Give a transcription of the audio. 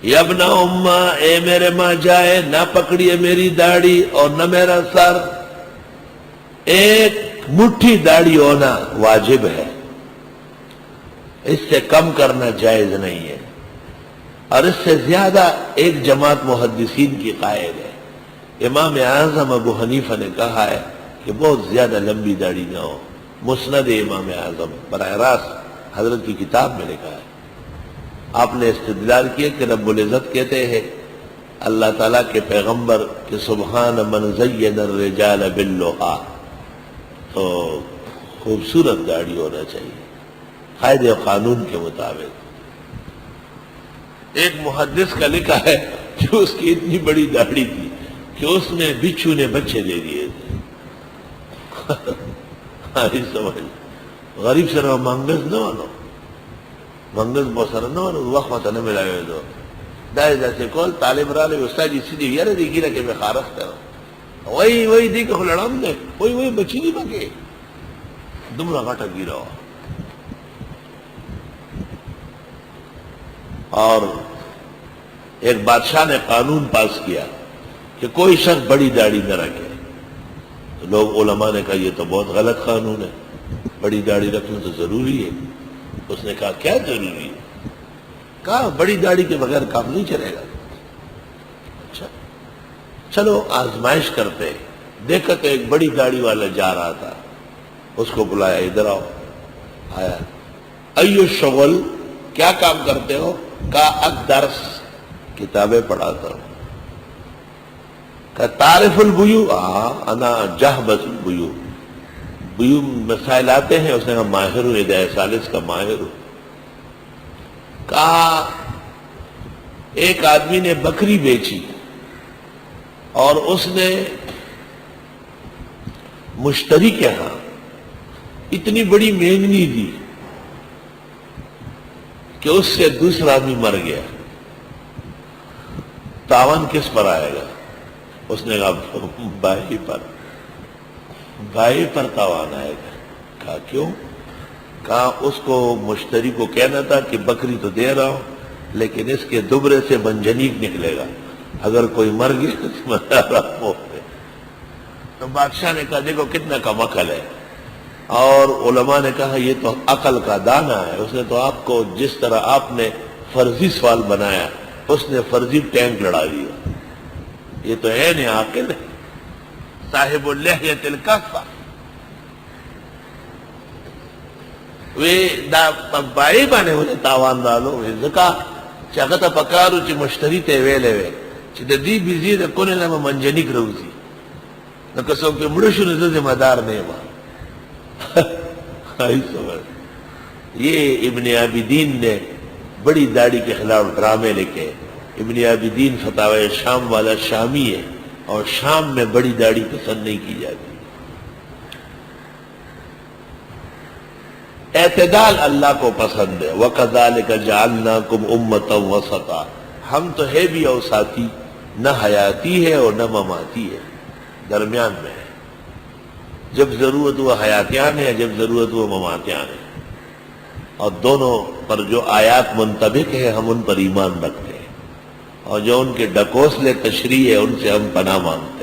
یا ابن امہ، اے میرے ماں جائے، نہ پکڑیے میری داڑھی اور نہ میرا سر، ایک مٹھی داڑھی ہونا واجب ہے، اس سے کم کرنا جائز نہیں ہے، اور اس سے زیادہ ایک جماعت محدثین کی قائل ہے۔ امام اعظم ابو حنیفہ نے کہا ہے کہ بہت زیادہ لمبی داڑھی نہ ہو۔ مسند امام اعظم براہ راست حضرت کی کتاب میں لکھا ہے۔ آپ نے استدلال کیا کہ رب العزت کہتے ہیں اللہ تعالیٰ کے پیغمبر کہ سبحان من زین الرجال باللحیٰ، تو خوبصورت داڑھی ہونا چاہیے قاعدے و قانون کے مطابق۔ ایک محدث کا لکھا ہے کہ اس کی اتنی بڑی داڑھی تھی کہ اس نے بچھو نے بچے دے دیے تھے۔ سمجھ غریب سے رہو منگز نہ مانو، منگز بہت سارا نہ مانو، وقت مت نہ ملا ہوئے دو دائے جیسے کول طالب رالے استاد جی سیدھی یار دیکھی رکھے میں خارخ کرو وہی دی کہ لڑام نے وہی بچی نہیں بکے دمرا گاٹا گرا۔ اور ایک بادشاہ نے قانون پاس کیا کہ کوئی شخص بڑی داڑھی نہ رکھے، تو لوگ علماء نے کہا یہ تو بہت غلط قانون ہے، بڑی داڑھی رکھنا تو ضروری ہے۔ اس نے کہا کیا ضروری ہے؟ کہا بڑی داڑھی کے بغیر کام نہیں چلے گا۔ اچھا چلو آزمائش کرتے، دیکھا تو ایک بڑی داڑھی والا جا رہا تھا، اس کو بلایا ادھر آؤ، آیا ایو شغل، کیا کام کرتے ہو؟ کہا الدرس، کتابیں پڑھاتا ہوں۔ کہا تعرف البیوع؟ انا جہبذ البیوع، بیوع مسائل آتے ہیں؟ اس نے کہا ماہر ہوں، ہدایہ ثالث کا ماہر ہوں۔ کہا ایک آدمی نے بکری بیچی اور اس نے مشتری کے ہاں اتنی بڑی مہنگنی دی کہ اس سے دوسرا آدمی مر گیا، تاوان کس پر آئے گا؟ اس نے کہا بھائی پر تاوان آئے گا۔ کہا کیوں؟ کہا اس کو مشتری کو کہنا تھا کہ بکری تو دے رہا ہوں لیکن اس کے دبرے سے منجنیق نکلے گا، اگر کوئی مر گیا تو بادشاہ نے کہا دیکھو کتنا کم عقل ہے، اور علماء نے کہا یہ تو عقل کا دانہ ہے۔ اس نے تو آپ کو جس طرح آپ نے فرضی سوال بنایا اس نے فرضی ٹینک لڑا دیا، یہ تو ہے نہیں عاقل ہے، صاحب اللحیۃ الکفہ۔ وی دا بائی بانے ہونے تاوان دالو ځکه چې هغه ته پکارو چې مشتری ته ویلې وی چې د دې بيزي د کونه نه منجنیک روزي، نو که څوک مړ شو نو زه ذمہ دار نه یم۔ یہ ابن عابدین نے بڑی داڑھی کے خلاف ڈرامے لکھے۔ ابن عابدین فتاوی شام والا شامی ہے، اور شام میں بڑی داڑھی پسند نہیں کی جاتی۔ اعتدال اللہ کو پسند ہے۔ وَكَذَلِكَ جَعَلْنَاكُمْ أُمَّةً وَسَطًا، ہم تو ہے بھی اوساطی، نہ حیاتی ہے اور نہ مماتی ہے، درمیان میں ہے، جب ضرورت وہ حیاتیان ہے، جب ضرورت وہ مماتیان ہے، اور دونوں پر جو آیات منطبق ہے ہم ان پر ایمان رکھتے ہیں، اور جو ان کے ڈکوسلے تشریح ہے ان سے ہم پناہ مانگتے ہیں۔